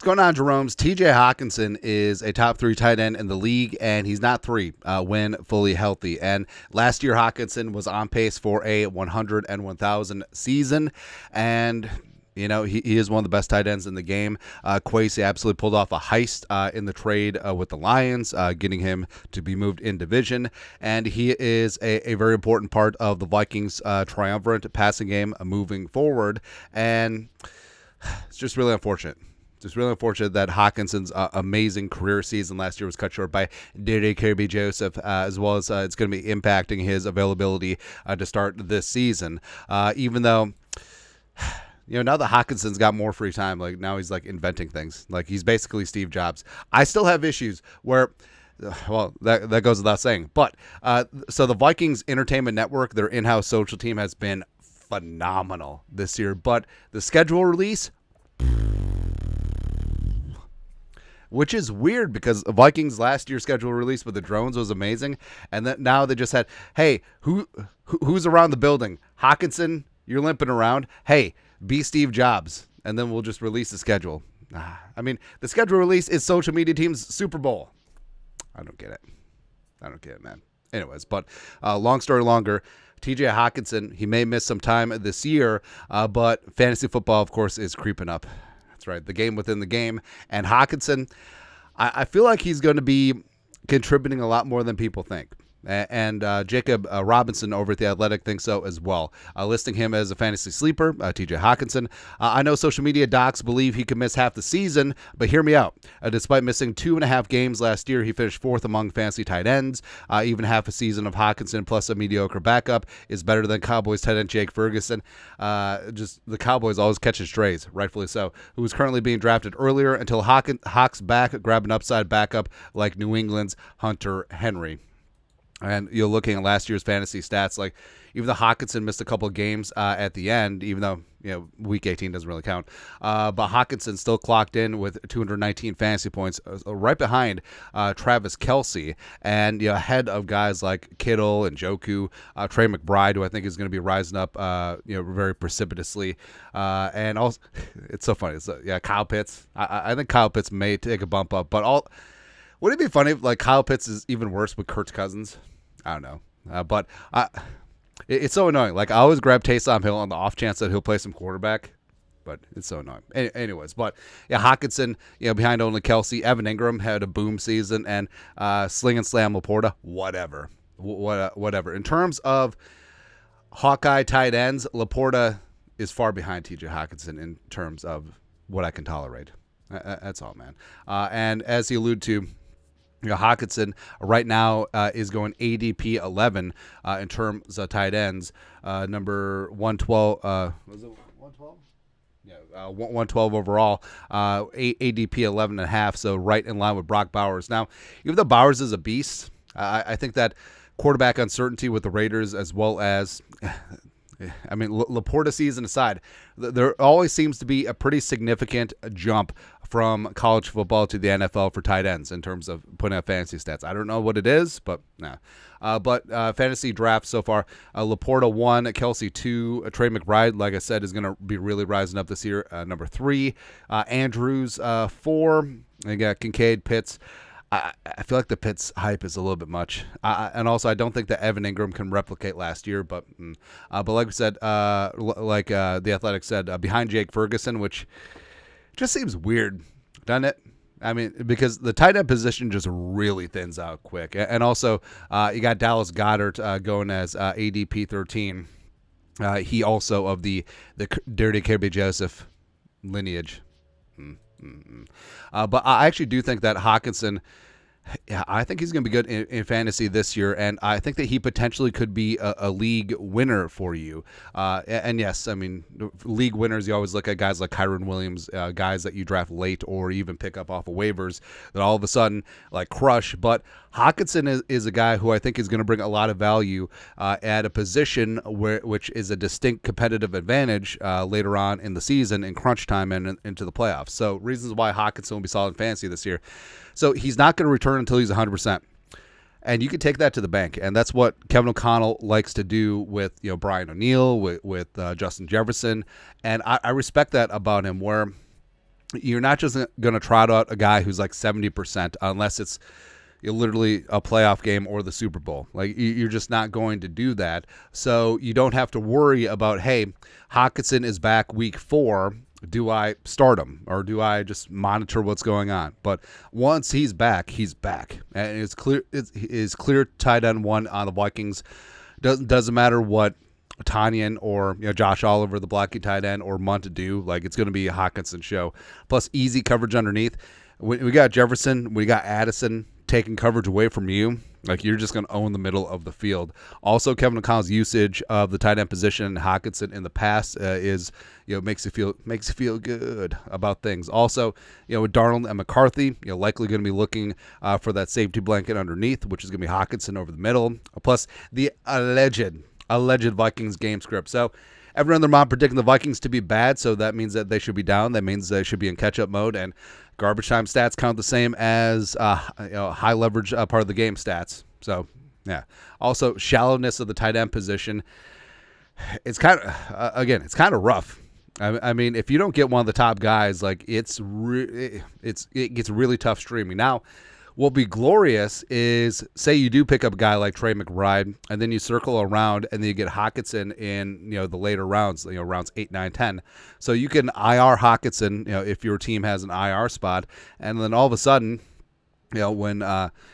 going on, Jerome's? TJ Hockenson is a top 3 tight end in the league, and he's not 3 when fully healthy. And last year, Hockenson was on pace for a 101,000 season, and he is one of the best tight ends in the game. Kwesi absolutely pulled off a heist in the trade with the Lions, getting him to be moved in division. And he is a very important part of the Vikings' triumvirate passing game moving forward. And it's just really unfortunate. It's really unfortunate that Hawkinson's amazing career season last year was cut short by JEROME Joseph, as well as it's going to be impacting his availability to start this season. Even though, now that Hawkinson's got more free time, like now he's like inventing things. Like he's basically Steve Jobs. I still have issues where, well, that goes without saying. But so the Vikings Entertainment Network, their in-house social team, has been phenomenal this year. But the schedule release, which is weird because Vikings last year's schedule release with the drones was amazing, and then now they just had, hey, who's around the building? Hockenson, you're limping around. Hey, be Steve Jobs, and then we'll just release the schedule. I mean, the schedule release is social media team's Super Bowl. I don't get it, man. Anyways, but long story longer, TJ Hockenson, he may miss some time this year, but fantasy football, of course, is creeping up. Right, the game within the game. And Hockenson, I feel like he's going to be contributing a lot more than people think. And Jacob Robinson over at The Athletic thinks so as well, listing him as a fantasy sleeper, TJ Hockenson. I know social media docs believe he could miss half the season, but hear me out. Despite missing 2.5 games last year, he finished 4th among fantasy tight ends. Even half a season of Hockenson plus a mediocre backup is better than Cowboys tight end Jake Ferguson. Just the Cowboys always catch strays, rightfully so, who is currently being drafted earlier until Hawk's back grab an upside backup like New England's Hunter Henry. And you're looking at last year's fantasy stats, like even though Hockenson missed a couple of games at the end, even though week 18 doesn't really count, but Hockenson still clocked in with 219 fantasy points, right behind Travis Kelce, and ahead of guys like Kittle and Njoku, Trey McBride, who I think is going to be rising up, very precipitously, and also it's so funny. It's Kyle Pitts. I think Kyle Pitts may take a bump up, but would it be funny if like Kyle Pitts is even worse with Kirk Cousins? I don't know. But it's so annoying. Like I always grab Taysom Hill on the off chance that he'll play some quarterback, but it's so annoying. Anyways, but yeah, Hockenson, behind only Kelce. Evan Ingram had a boom season, and Sling and Slam Laporta, whatever. In terms of Hawkeye tight ends, Laporta is far behind TJ Hockenson in terms of what I can tolerate. That's all, man. And as he alluded to, Hockenson right now is going ADP 11 in terms of tight ends. Number 112. Was it 112? Yeah, 112 overall. ADP 11.5, so right in line with Brock Bowers. Now, even though Bowers is a beast, I think that quarterback uncertainty with the Raiders, as well as, I mean, Laporta season aside, there always seems to be a pretty significant jump from college football to the NFL for tight ends in terms of putting up fantasy stats. I don't know what it is, but nah. But fantasy draft so far, Laporta 1, Kelce 2, Trey McBride, like I said, is going to be really rising up this year. Number 3, Andrews 4, and you got Kincaid, Pitts. I feel like the Pitts hype is a little bit much, and also I don't think that Evan Ingram can replicate last year. But like we said, the Athletic said, behind Jake Ferguson, which just seems weird, doesn't it? I mean, because the tight end position just really thins out quick, and also you got Dallas Goedert going as ADP 13. He also of the JEROME Joseph lineage. But I actually do think that Hockenson, I think he's going to be good in fantasy this year, and I think that he potentially could be a league winner for you. And yes, I mean, league winners, you always look at guys like Kyron Williams, guys that you draft late or even pick up off of waivers that all of a sudden like crush. But Hockenson is a guy who I think is going to bring a lot of value at a position which is a distinct competitive advantage later on in the season in crunch time and into the playoffs. So reasons why Hockenson will be solid in fantasy this year. So he's not going to return until he's 100%. And you can take that to the bank. And that's what Kevin O'Connell likes to do with Brian O'Neill, with Justin Jefferson. And I respect that about him, where you're not just going to trot out a guy who's like 70% unless it's literally a playoff game or the Super Bowl. Like, you're just not going to do that. So you don't have to worry about, hey, Hockenson is back week 4. Do I start him or do I just monitor what's going on? But once he's back, he's back. And it's clear, it's clear tight end 1 on the Vikings. Doesn't matter what Tanyan or Josh Oliver, the blocky tight end, or Munt do. Like, it's going to be a Hockenson show. Plus easy coverage underneath. We got Jefferson, we got Addison taking coverage away from you. Like, you're just going to own the middle of the field. Also, Kevin O'Connell's usage of the tight end position, Hockenson in the past, is makes you feel good about things. Also, with Darnold and McCarthy, likely going to be looking for that safety blanket underneath, which is going to be Hockenson over the middle. Plus the alleged Vikings game script. So everyone in their mind predicting the Vikings to be bad, so that means that they should be down. That means they should be in catch-up mode, and garbage time stats count the same as high leverage part of the game stats. So, yeah. Also, shallowness of the tight end position. It's kind of it's kind of rough. I mean, if you don't get one of the top guys, like, it gets really tough streaming. Now, what'll be glorious is, say you do pick up a guy like Trey McBride, and then you circle around, and then you get Hockenson in the later rounds, rounds 8, 9, 10. So you can IR Hockenson, if your team has an IR spot, and then all of a sudden, when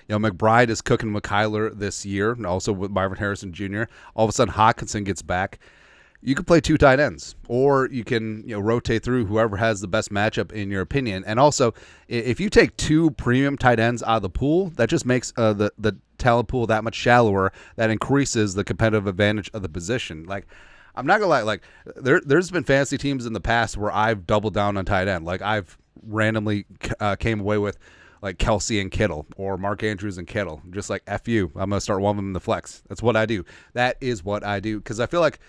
McBride is cooking with Kyler this year, and also with Marvin Harrison Jr., all of a sudden Hockenson gets back. You can play 2 tight ends, or you can rotate through whoever has the best matchup in your opinion. And also, if you take 2 premium tight ends out of the pool, that just makes the talent pool that much shallower. That increases the competitive advantage of the position. Like, I'm not gonna lie, like, there's been fantasy teams in the past where I've doubled down on tight end. Like, I've randomly came away with like Kelsey and Kittle, or Mark Andrews and Kittle. Just like, F you, I'm gonna start one of them in the flex. That's what I do. That is what I do, because I feel like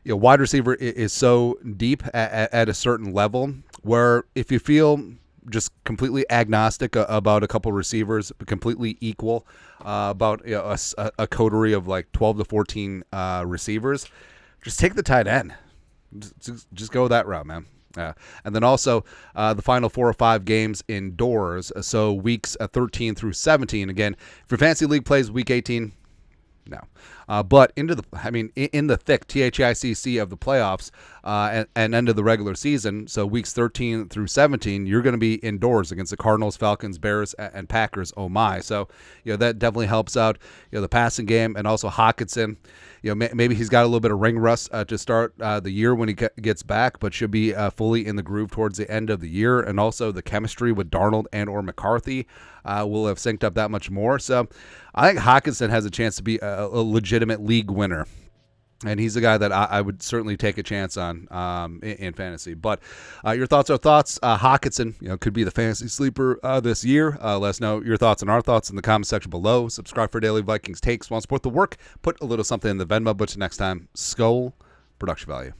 wide receiver is so deep at a certain level where if you feel just completely agnostic about a couple receivers, completely equal about a coterie of like 12 to 14 receivers, just take the tight end. Just go that route, man. And then also the final 4 or 5 games indoors, so weeks 13 through 17. Again, if your fantasy league plays week 18, no. But in the thick THICC of the playoffs and end of the regular season, so weeks 13 through 17, you're going to be indoors against the Cardinals, Falcons, Bears, and Packers. Oh my! So that definitely helps out the passing game, and also Hockenson. Maybe he's got a little bit of ring rust to start the year when he gets back, but should be fully in the groove towards the end of the year. And also the chemistry with Darnold and or McCarthy will have synced up that much more. So I think Hockenson has a chance to be a legitimate league winner. And he's a guy that I would certainly take a chance on in fantasy. But your thoughts are thoughts. Hockenson, could be the fantasy sleeper this year. Let us know your thoughts and our thoughts in the comment section below. Subscribe for daily Vikings takes. Want to support the work? Put a little something in the Venmo. But next time, Skull Production Value.